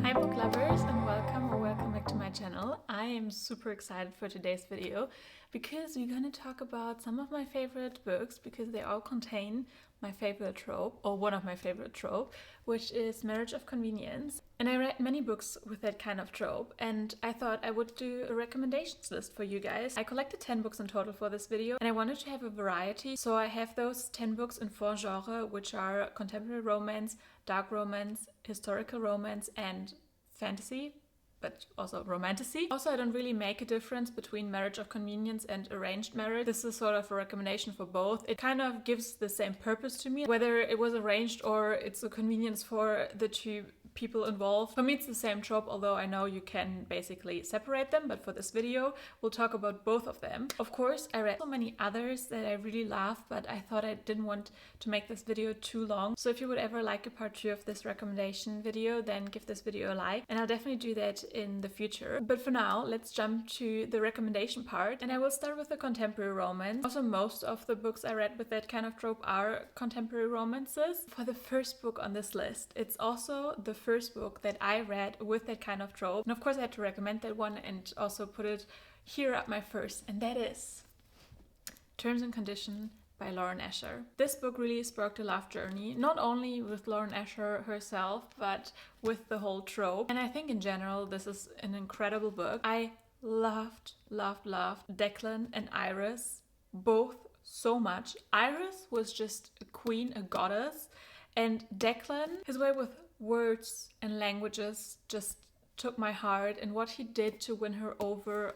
Hi book lovers, and welcome back to my channel. I am super excited for today's video because we're going to talk about some of my favorite books because they all contain my favorite trope, or one of my favorite trope, which is Marriage of Convenience. And I read many books with that kind of trope, and I thought I would do a recommendations list for you guys. I collected 10 books in total for this video, and I wanted to have a variety, so I have those 10 books in 4 genres, which are contemporary romance, dark romance, historical romance, and fantasy, but also romantasy. Also, I don't really make a difference between Marriage of Convenience and arranged marriage. This is sort of a recommendation for both. It kind of gives the same purpose to me, whether it was arranged or it's a convenience for the two people involved. For me, it's the same trope, although I know you can basically separate them, but for this video, we'll talk about both of them. Of course, I read so many others that I really love, but I thought I didn't want to make this video too long. So if you would ever like a part 2 of this recommendation video, then give this video a like, and I'll definitely do that in the future. But for now, let's jump to the recommendation part, and I will start with the contemporary romance. Also, most of the books I read with that kind of trope are contemporary romances. For the first book on this list, it's also the first book that I read with that kind of trope, and of course I had to recommend that one and also put it here at my first, and that is Terms and Conditions by Lauren Asher. This book really sparked a love journey, not only with Lauren Asher herself, but with the whole trope. And I think in general, this is an incredible book. I loved Declan and Iris both so much. Iris was just a queen, a goddess, and Declan, his way with words and languages just took my heart, and what he did to win her over.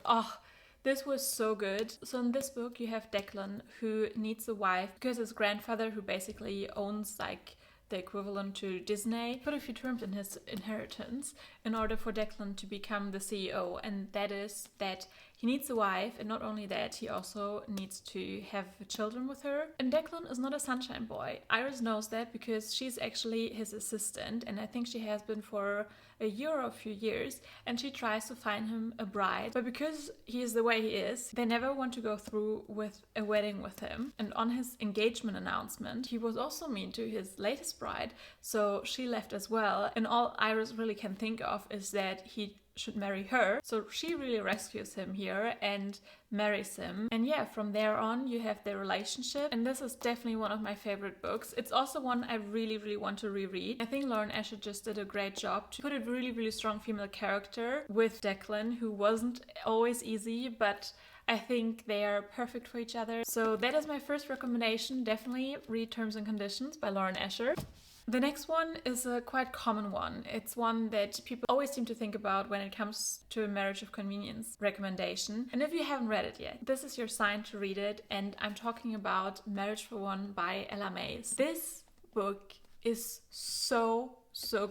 This was so good. So in this book you have Declan, who needs a wife because his grandfather, who basically owns like the equivalent to Disney, put a few terms in his inheritance in order for Declan to become the CEO, and that is that he needs a wife, and not only that, he also needs to have children with her. And Declan is not a sunshine boy. Iris knows that because she's actually his assistant, and I think she has been for a year or a few years, and she tries to find him a bride. But because he is the way he is, they never want to go through with a wedding with him. And on his engagement announcement, he was also mean to his latest bride, so she left as well. And all Iris really can think of is that he should marry her. So she really rescues him here and marries him. And yeah, from there on you have their relationship, and this is definitely one of my favorite books. It's also one I really want to reread. I think Lauren Asher just did a great job to put a really strong female character with Declan, who wasn't always easy, but I think they are perfect for each other. So that is my first recommendation. Definitely read Terms and Conditions by Lauren Asher. The next one is a quite common one. It's one that people always seem to think about when it comes to a Marriage of Convenience recommendation. And if you haven't read it yet, this is your sign to read it. And I'm talking about Marriage for One by Ella Mays. This book is so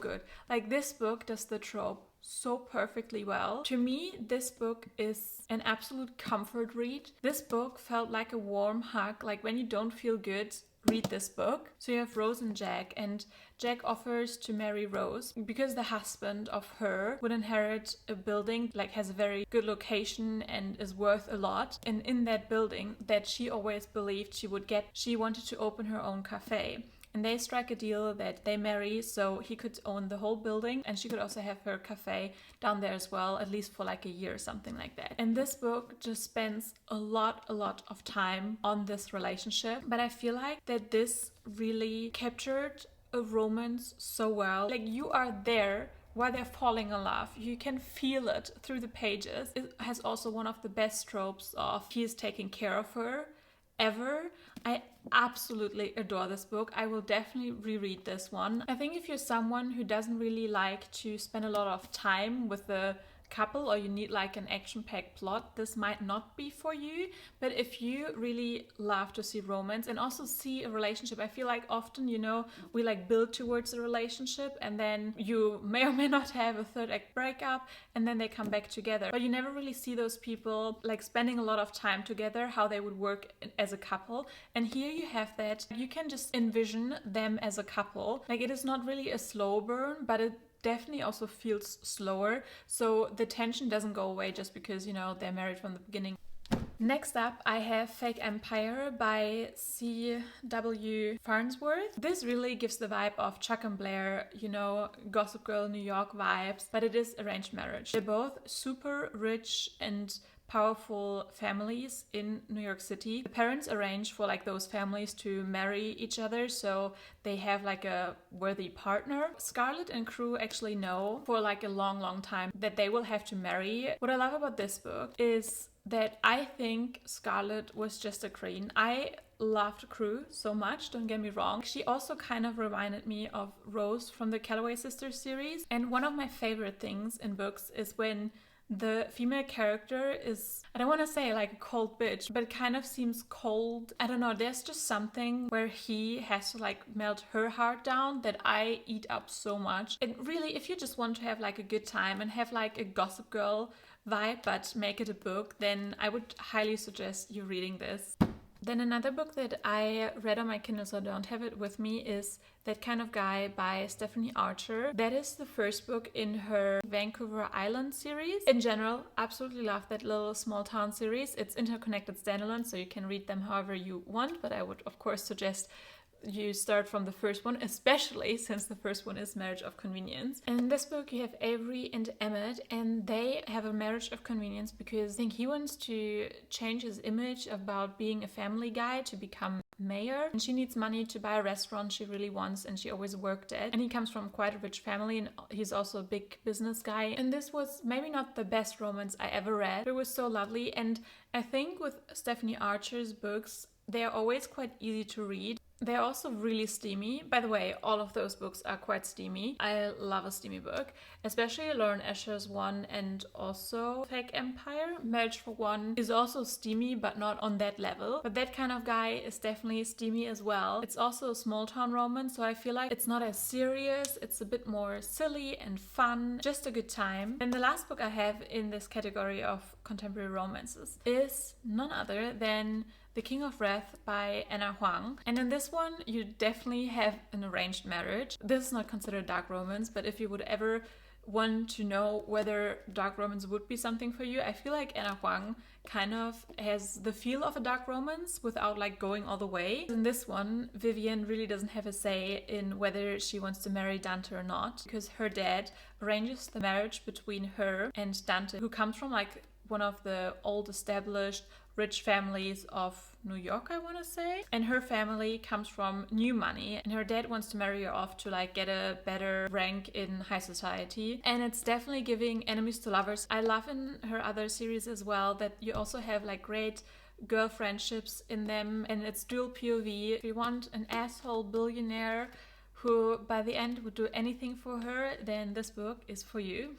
good. Like, this book does the trope so perfectly well. To me, this book is an absolute comfort read. This book felt like a warm hug. Like, when you don't feel good, read this book. So you have Rose and Jack, and Jack offers to marry Rose because the husband of her would inherit a building, like has a very good location and is worth a lot. And in that building that she always believed she would get, she wanted to open her own cafe. And they strike a deal that they marry so he could own the whole building, and she could also have her cafe down there as well, at least for like a year or something like that. And this book just spends a lot of time on this relationship, but I feel like that this really captured a romance so well. Like, you are there while they're falling in love. You can feel it through the pages. It has also one of the best tropes of he is taking care of her ever. I absolutely adore this book. I will definitely reread this one. I think if you're someone who doesn't really like to spend a lot of time with the couple, or you need like an action-packed plot, this might not be for you. But if you really love to see romance and also see a relationship, I feel like often, you know, we like build towards a relationship, and then you may or may not have a third act breakup, and then they come back together, but you never really see those people like spending a lot of time together, how they would work as a couple. And here you have that. You can just envision them as a couple. Like, it is not really a slow burn, but it definitely also feels slower, so the tension doesn't go away just because, you know, they're married from the beginning. Next up, I have Fake Empire by C.W. Farnsworth. This really gives the vibe of Chuck and Blair, you know, Gossip Girl New York vibes, but it is arranged marriage. They're both super rich and powerful families in New York City. The parents arrange for like those families to marry each other, so they have like a worthy partner. Scarlett and crew actually know for like a long time that they will have to marry. What I love about this book is that I think Scarlett was just a queen. I loved Crew so much, don't get me wrong. She also kind of reminded me of Rose from the Calloway Sisters series. And one of my favorite things in books is when the female character is, I don't want to say like a cold bitch, but it kind of seems cold. I don't know, there's just something where he has to like melt her heart down that I eat up so much. And really, if you just want to have like a good time and have like a Gossip Girl vibe but make it a book, then I would highly suggest you reading this. Then another book that I read on my Kindle, so I don't have it with me, is That Kind of Guy by Stephanie Archer. That is the first book in her Vancouver Island series. In general, absolutely love that little small town series. It's interconnected standalone, so you can read them however you want, but I would of course suggest you start from the first one, especially since the first one is Marriage of Convenience. And in this book you have Avery and Emmett, and they have a marriage of convenience because I think he wants to change his image about being a family guy to become mayor, and she needs money to buy a restaurant she really wants and she always worked at. And he comes from quite a rich family and he's also a big business guy. And this was maybe not the best romance I ever read, but it was so lovely. And I think with Stephanie Archer's books, they're always quite easy to read. They're also really steamy. By the way, all of those books are quite steamy. I love a steamy book, especially Lauren Escher's one and also Fake Empire. Marriage for One is also steamy, but not on that level. But That Kind of Guy is definitely steamy as well. It's also a small town romance, so I feel like it's not as serious. It's a bit more silly and fun, just a good time. And the last book I have in this category of contemporary romances is none other than The King of Wrath by Anna Huang. And in this one, you definitely have an arranged marriage. This is not considered dark romance, but if you would ever want to know whether dark romance would be something for you, I feel like Anna Huang kind of has the feel of a dark romance without like going all the way. In this one, Vivian really doesn't have a say in whether she wants to marry Dante or not, because her dad arranges the marriage between her and Dante, who comes from like one of the old established rich families of New York, I want to say. And her family comes from new money, and her dad wants to marry her off to like get a better rank in high society. And it's definitely giving enemies to lovers. I love in her other series as well that you also have like great girl friendships in them, and it's dual POV. If you want an asshole billionaire who by the end would do anything for her, then this book is for you.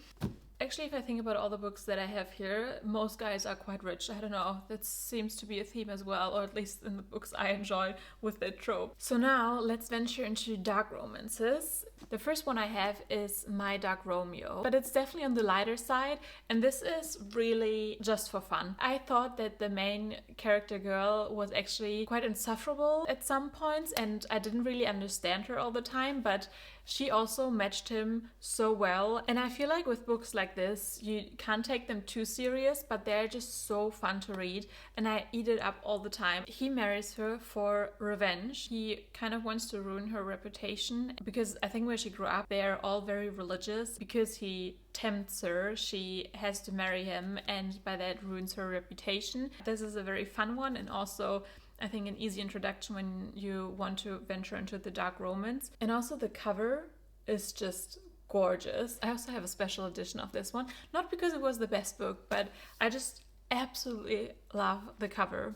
Actually, if I think about all the books that I have here, most guys are quite rich. I don't know, that seems to be a theme as well, or at least in the books I enjoy with that trope. So now let's venture into dark romances. The first one I have is My Dark Romeo, but it's definitely on the lighter side, and this is really just for fun. I thought that the main character girl was actually quite insufferable at some points, and I didn't really understand her all the time, but she also matched him so well. And I feel like with books like this, you can't take them too serious, but they're just so fun to read, and I eat it up all the time. He marries her for revenge. He kind of wants to ruin her reputation because I think where she grew up, they're all very religious. Because he tempts her, she has to marry him, and by that ruins her reputation. This is a very fun one, and also I think an easy introduction when you want to venture into the dark romance. And also the cover is just gorgeous. I also have a special edition of this one, not because it was the best book, but I just absolutely love the cover.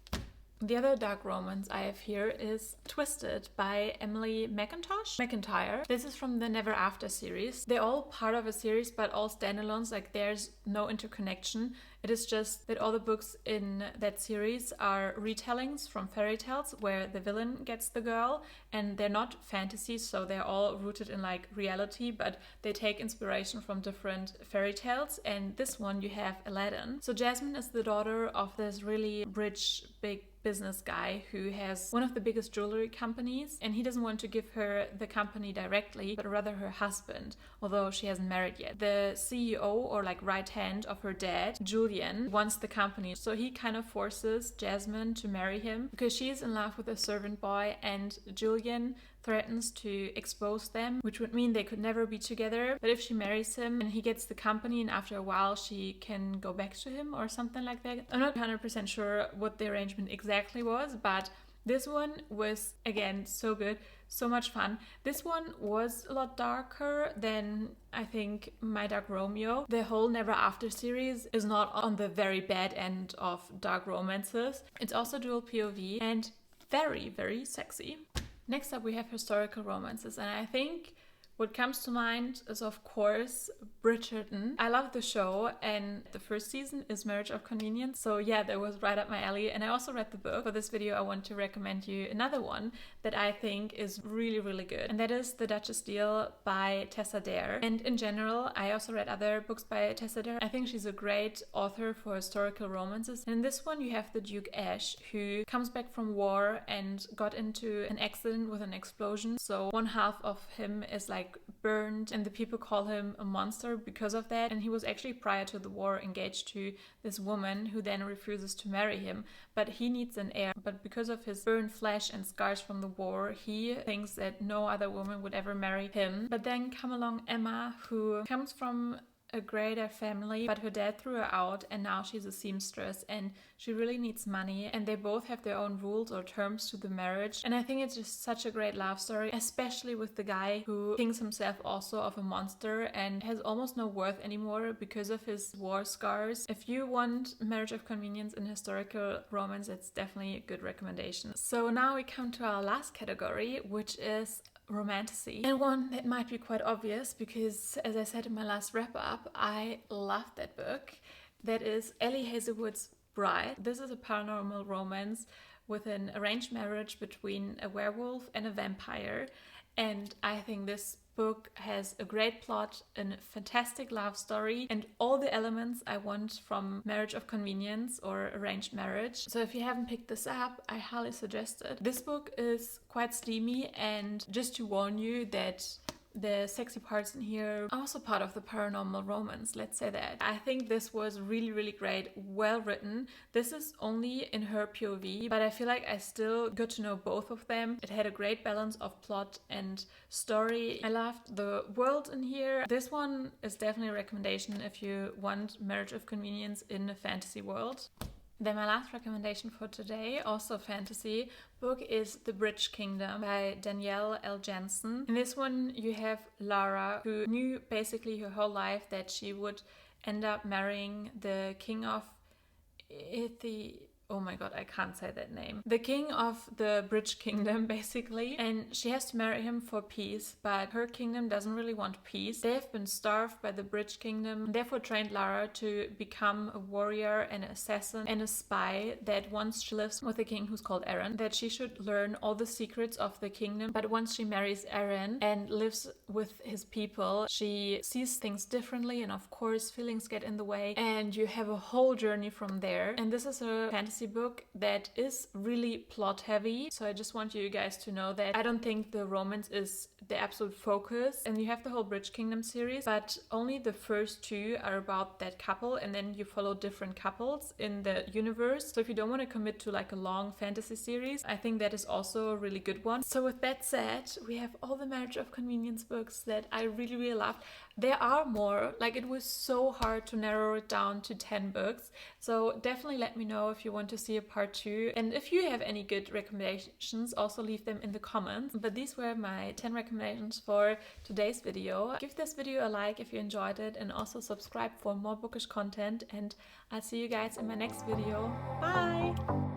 The other dark romance I have here is Twisted by Emily McIntyre. This is from the Never After series. They're all part of a series, but all standalones, like there's no interconnection. It is just that all the books in that series are retellings from fairy tales where the villain gets the girl, and they're not fantasies, so they're all rooted in like reality, but they take inspiration from different fairy tales. And this one you have Aladdin. So Jasmine is the daughter of this really rich, big business guy who has one of the biggest jewelry companies, and he doesn't want to give her the company directly, but rather her husband, although she hasn't married yet. The CEO, or like right hand of her dad, Julia, Julian wants the company. So he kind of forces Jasmine to marry him because she's in love with a servant boy, and Julian threatens to expose them, which would mean they could never be together. But if she marries him and he gets the company, and after a while she can go back to him or something like that. I'm not 100% sure what the arrangement exactly was, but this one was, again, so good, so much fun. This one was a lot darker than, I think, My Dark Romeo. The whole Never After series is not on the very bad end of dark romances. It's also dual POV and very, very sexy. Next up we have historical romances, and I think what comes to mind is, of course, Bridgerton. I love the show, and the first season is Marriage of Convenience. So yeah, that was right up my alley. And I also read the book. For this video, I want to recommend you another one that I think is really, really good. And that is The Duchess Deal by Tessa Dare. And in general, I also read other books by Tessa Dare. I think she's a great author for historical romances. And in this one, you have the Duke Ash, who comes back from war and got into an accident with an explosion. So one half of him is like burned, and the people call him a monster because of that. And he was actually, prior to the war, engaged to this woman who then refuses to marry him, but he needs an heir. But because of his burned flesh and scars from the war, he thinks that no other woman would ever marry him. But then come along Emma, who comes from a greater family, but her dad threw her out, and now she's a seamstress and she really needs money, and they both have their own rules or terms to the marriage. And I think it's just such a great love story, especially with the guy who thinks himself also of a monster and has almost no worth anymore because of his war scars. If you want Marriage of Convenience in historical romance, it's definitely a good recommendation. So now we come to our last category, which is romantasy, and one that might be quite obvious because, as I said in my last wrap up, I love that book. That is Ellie Hazelwood's Bride. This is a paranormal romance with an arranged marriage between a werewolf and a vampire, and I think this book has a great plot, a fantastic love story, and all the elements I want from Marriage of Convenience or arranged marriage. So if you haven't picked this up, I highly suggest it. This book is quite steamy, and just to warn you that the sexy parts in here are also part of the paranormal romance, let's say that. I think this was really, really great, well written. This is only in her POV, but I feel like I still got to know both of them. It had a great balance of plot and story. I loved the world in here. This one is definitely a recommendation if you want Marriage of Convenience in a fantasy world. Then my last recommendation for today, also fantasy book, is The Bridge Kingdom by Danielle L. Jensen. In this one you have Lara, who knew basically her whole life that she would end up marrying the king of oh my god, I can't say that name. The king of the Bridge Kingdom, basically. And she has to marry him for peace, but her kingdom doesn't really want peace. They have been starved by the Bridge Kingdom, therefore trained Lara to become a warrior, an assassin, and a spy. That once she lives with a king who's called Aaron, that she should learn all the secrets of the kingdom. But once she marries Aaron and lives with his people, she sees things differently, and of course feelings get in the way, and you have a whole journey from there. And this is a fantasy book that is really plot heavy, so I just want you guys to know that I don't think the romance is the absolute focus. And you have the whole Bridge Kingdom series, but only the first two are about that couple, and then you follow different couples in the universe. So if you don't want to commit to like a long fantasy series, I think that is also a really good one. So with that said, we have all the Marriage of Convenience books that I really, really loved. There are more, like it was so hard to narrow it down to 10 books. So definitely let me know if you want to see a part 2. And if you have any good recommendations, also leave them in the comments. But these were my 10 recommendations for today's video. Give this video a like if you enjoyed it, and also subscribe for more bookish content. And I'll see you guys in my next video. Bye!